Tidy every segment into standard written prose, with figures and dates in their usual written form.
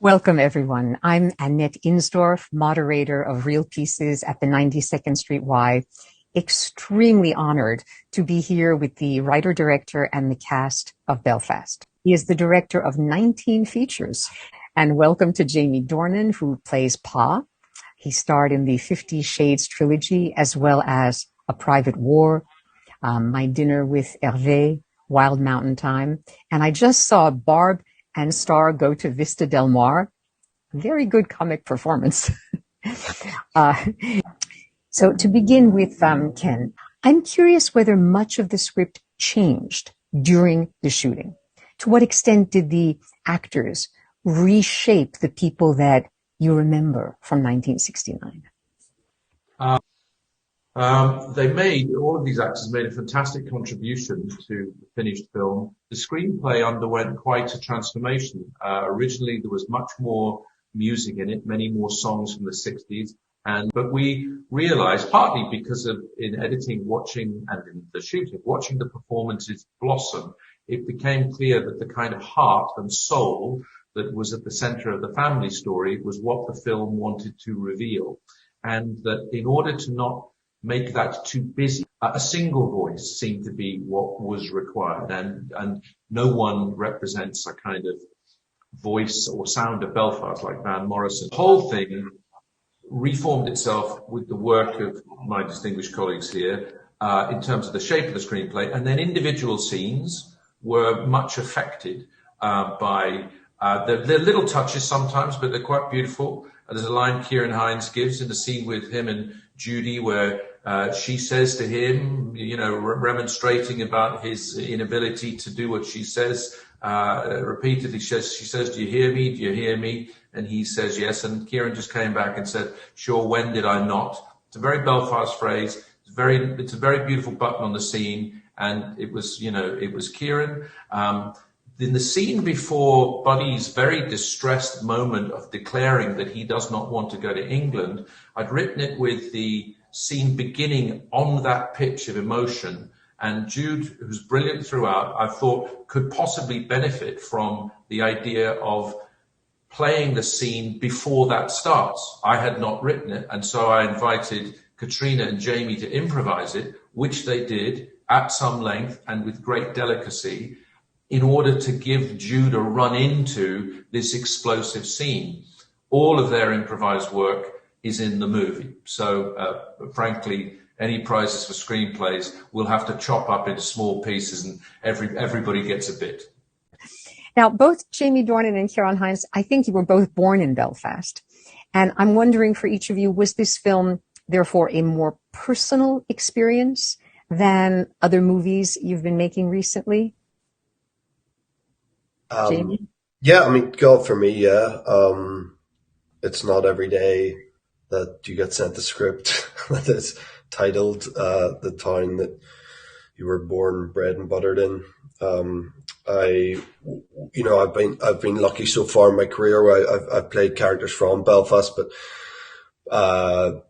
Welcome, everyone. I'm Annette Insdorf, moderator of Real Pieces at the 92nd Street Y. Extremely honored to be here with the writer, director, and the cast of Belfast. He is the director of 19 features. And welcome to Jamie Dornan, who plays Pa. He starred in the 50 Shades trilogy, as well as A Private War, My Dinner with Hervé, Wild Mountain Time. And I just saw Barb Star Go to Vista del Mar. Very good comic performance. So to begin with, Ken, I'm curious whether much of the script changed during the shooting. To what extent did the actors reshape the people that you remember from 1969? All of these actors made a fantastic contribution to the finished film. The screenplay underwent quite a transformation. Originally, there was much more music in it, many more songs from the 60s. But we realized, partly because of in editing, watching, and in the shooting, watching the performances blossom, it became clear that the kind of heart and soul that was at the center of the family story was what the film wanted to reveal. And that in order to not make that too busy, a single voice seemed to be what was required. And no one represents a kind of voice or sound of Belfast like Van Morrison. The whole thing reformed itself with the work of my distinguished colleagues here in terms of the shape of the screenplay, and then individual scenes were much affected by the little touches sometimes, but they're quite beautiful. There's a line Kieran Hines gives in the scene with him and Judy where she says to him, remonstrating about his inability to do what she says, repeatedly she says, "Do you hear me? Do you hear me?" And he says, "Yes." And Kieran just came back and said, "Sure, when did I not?" It's a very Belfast phrase. It's a very beautiful button on the scene. And it was Kieran. In the scene before Buddy's very distressed moment of declaring that he does not want to go to England, I'd written it with the scene beginning on that pitch of emotion. And Jude, who's brilliant throughout, I thought could possibly benefit from the idea of playing the scene before that starts. I had not written it, and so I invited Katrina and Jamie to improvise it, which they did at some length and with great delicacy, in order to give Jude a run into this explosive scene. All of their improvised work is in the movie. So, frankly, any prizes for screenplays will have to chop up into small pieces, and everybody gets a bit. Now, both Jamie Dornan and Kieran Hines, I think you were both born in Belfast. And I'm wondering for each of you, was this film, therefore, a more personal experience than other movies you've been making recently? Jamie? Yeah, I mean, God, for me, yeah. It's not every day that you get sent a script that is titled the town that you were born, bred, and buttered in. I've been lucky so far in my career where I've played characters from Belfast, but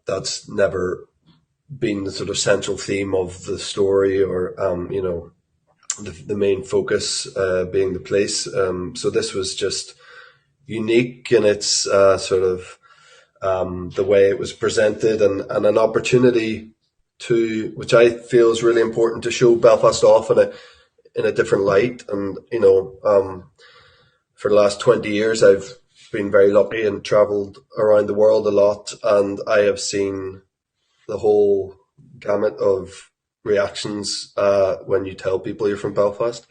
that's never been the sort of central theme of the story, or the main focus being the place. So this was just unique in its sort of the way it was presented, and an opportunity to, which I feel is really important, to show Belfast off in a different light. And for the last 20 years I've been very lucky and travelled around the world a lot, and I have seen the whole gamut of reactions when you tell people you're from Belfast.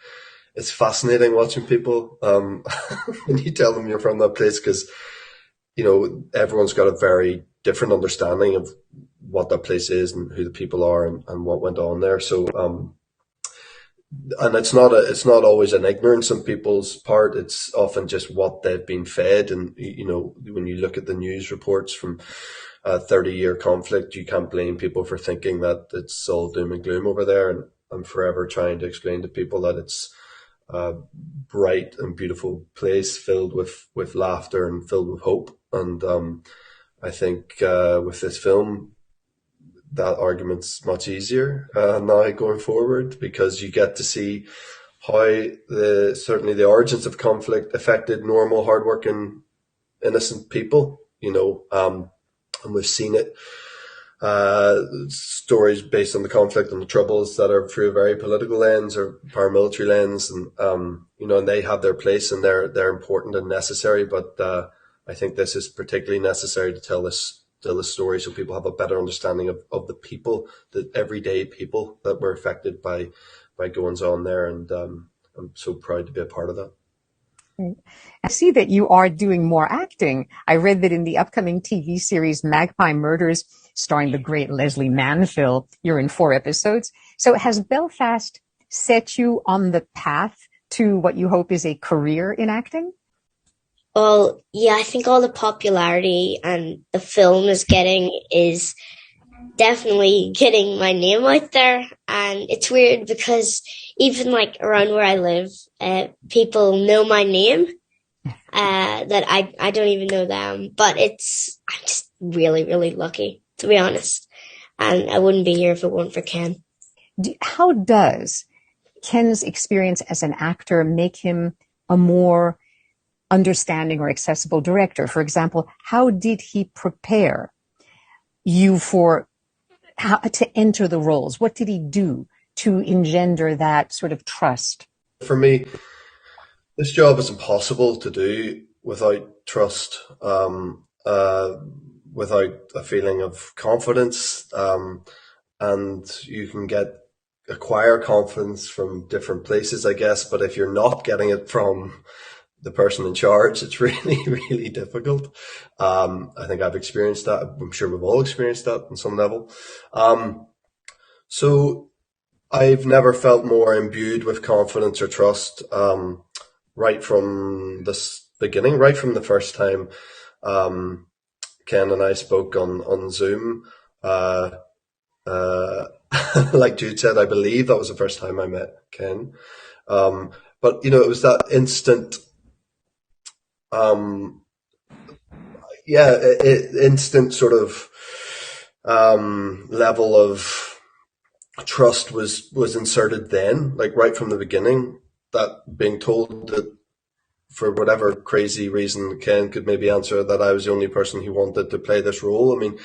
It's fascinating watching people when you tell them you're from that place, because everyone's got a very different understanding of what that place is and who the people are and what went on there. So and it's not always an ignorance on people's part. It's often just what they've been fed. And when you look at the news reports from a 30-year conflict, you can't blame people for thinking that it's all doom and gloom over there. And I'm forever trying to explain to people that it's a bright and beautiful place filled with laughter and filled with hope. And I think with this film, that argument's much easier now going forward, because you get to see how certainly the origins of conflict affected normal, hardworking innocent people, and we've seen it. Stories based on the conflict and the troubles that are through a very political lens or paramilitary lens, and and they have their place and they're important and necessary. But I think this is particularly necessary to tell this story so people have a better understanding of the people, the everyday people that were affected by goings on there, and I'm so proud to be a part of that. I see that you are doing more acting. I read that in the upcoming TV series Magpie Murders, starring the great Leslie Manville, you're in 4 episodes. So has Belfast set you on the path to what you hope is a career in acting? Well, yeah, I think all the popularity and the film is getting is definitely getting my name out there. And it's weird because even like around where I live, people know my name, that I don't even know them, but I'm just really, really lucky, to be honest. And I wouldn't be here if it weren't for Ken. How does Ken's experience as an actor make him a more understanding or accessible director? For example, how did he prepare you for how to enter the roles? What did he do to engender that sort of trust? For me, this job is impossible to do without trust, without a feeling of confidence, and you can acquire confidence from different places, I guess. But if you're not getting it from the person in charge, it's really, really difficult. I think I've experienced that. I'm sure we've all experienced that on some level. So I've never felt more imbued with confidence or trust, right from this beginning, right from the first time Ken and I spoke on Zoom. Like Jude said, I believe that was the first time I met Ken. But it was that instant, instant sort of level of trust was inserted then, like right from the beginning. That being told that for whatever crazy reason Ken could maybe answer that I was the only person he wanted to play this role. I mean,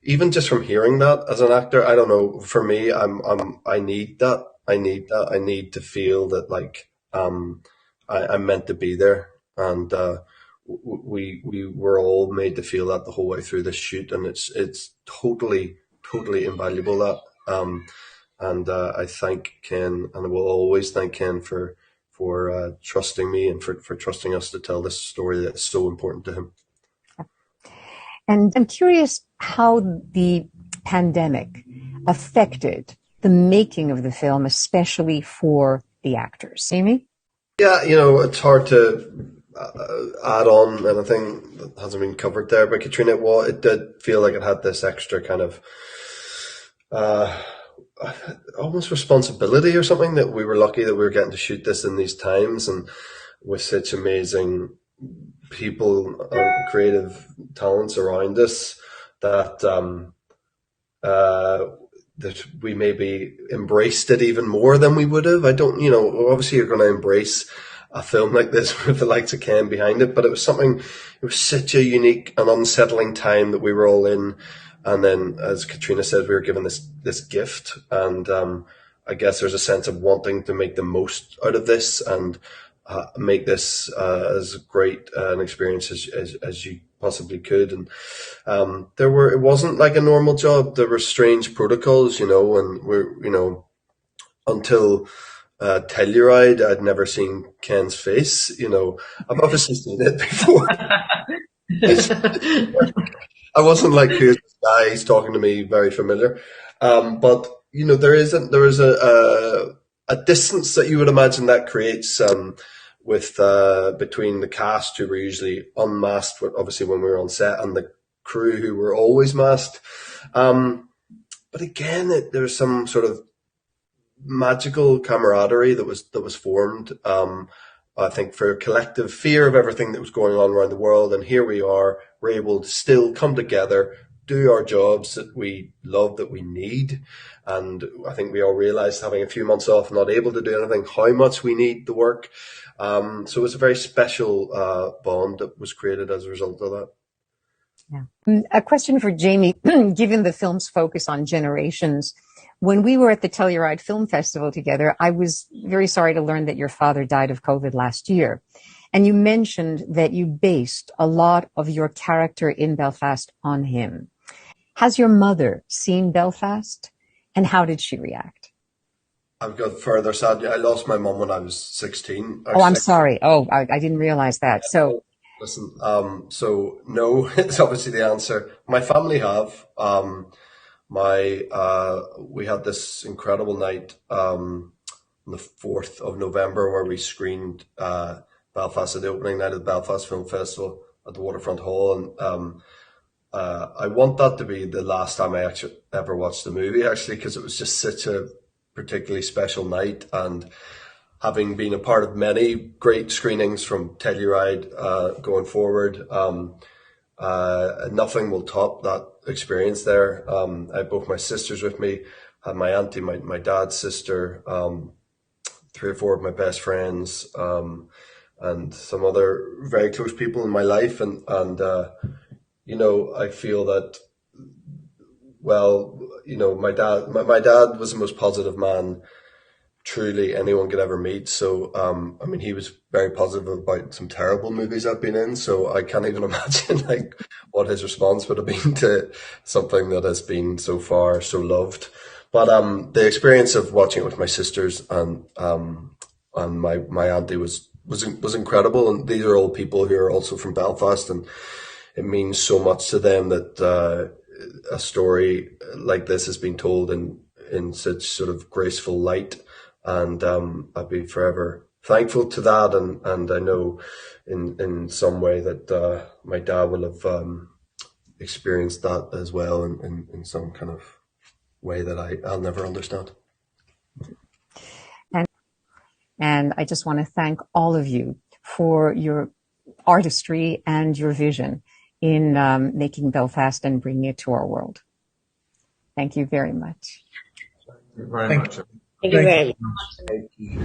even just from hearing that as an actor, I don't know. For me, I need that. I need to feel that like I'm meant to be there, and we were all made to feel that the whole way through this shoot, and it's totally invaluable, that. And I thank Ken, and I will always thank Ken for trusting me and for trusting us to tell this story that's so important to him. And I'm curious how the pandemic affected the making of the film, especially for the actors. Amy? Yeah, it's hard to add on anything that hasn't been covered there, but Katrina, it did feel like it had this extra kind of almost responsibility or something, that we were lucky that we were getting to shoot this in these times and with such amazing people, creative talents around us, that that we maybe embraced it even more than we would have. I don't, obviously you're going to embrace a film like this with the likes of Ken behind it, but it was such a unique and unsettling time that we were all in. And then, as Katrina said, we were given this gift, and I guess there's a sense of wanting to make the most out of this and make this as great an experience as you possibly could. And it wasn't like a normal job. There were strange protocols, and until Telluride, I'd never seen Ken's face. I've obviously seen it before. I wasn't like, who's this guy? He's talking to me, very familiar. But there is a distance that you would imagine that creates with between the cast, who were usually unmasked, obviously when we were on set, and the crew, who were always masked. But again, there was some sort of magical camaraderie that was formed. I think for a collective fear of everything that was going on around the world, and here we are, we're able to still come together do our jobs that we love, that we need. And I think we all realised, having a few months off, not able to do anything, how much we need the work. So it was a very special bond that was created as a result of that. Yeah. A question for Jamie, given the film's focus on generations. When we were at the Telluride Film Festival together, I was very sorry to learn that your father died of COVID last year. And you mentioned that you based a lot of your character in Belfast on him. Has your mother seen Belfast, and how did she react? I've got further sad. I lost my mum when I was 16. Oh, I'm sorry. Oh, I didn't realize that. So, listen, so no, it's obviously the answer. My family have. We had this incredible night on the 4th of November where we screened Belfast at the opening night of the Belfast Film Festival at the Waterfront Hall, and I want that to be the last time I actually ever watched the movie, actually, because it was just such a particularly special night. And having been a part of many great screenings from Telluride going forward, nothing will top that experience there. I had both my sisters with me, had my auntie, my dad's sister, 3 or 4 of my best friends, and some other very close people in my life. And you know, I feel that, well, you know, my dad was the most positive man truly anyone could ever meet. So, I mean, he was very positive about some terrible movies I've been in. So I can't even imagine like what his response would have been to something that has been so far so loved. But the experience of watching it with my sisters and my auntie was incredible. And these are all people who are also from Belfast, and it means so much to them that a story like this has been told in such sort of graceful light. And I'd be forever thankful to that. And I know in some way that my dad will have experienced that as well in some kind of way that I'll never understand. And I just want to thank all of you for your artistry and your vision in making Belfast and bringing it to our world. Thank you very much. Thank you very much. Thank you very much. Thank you.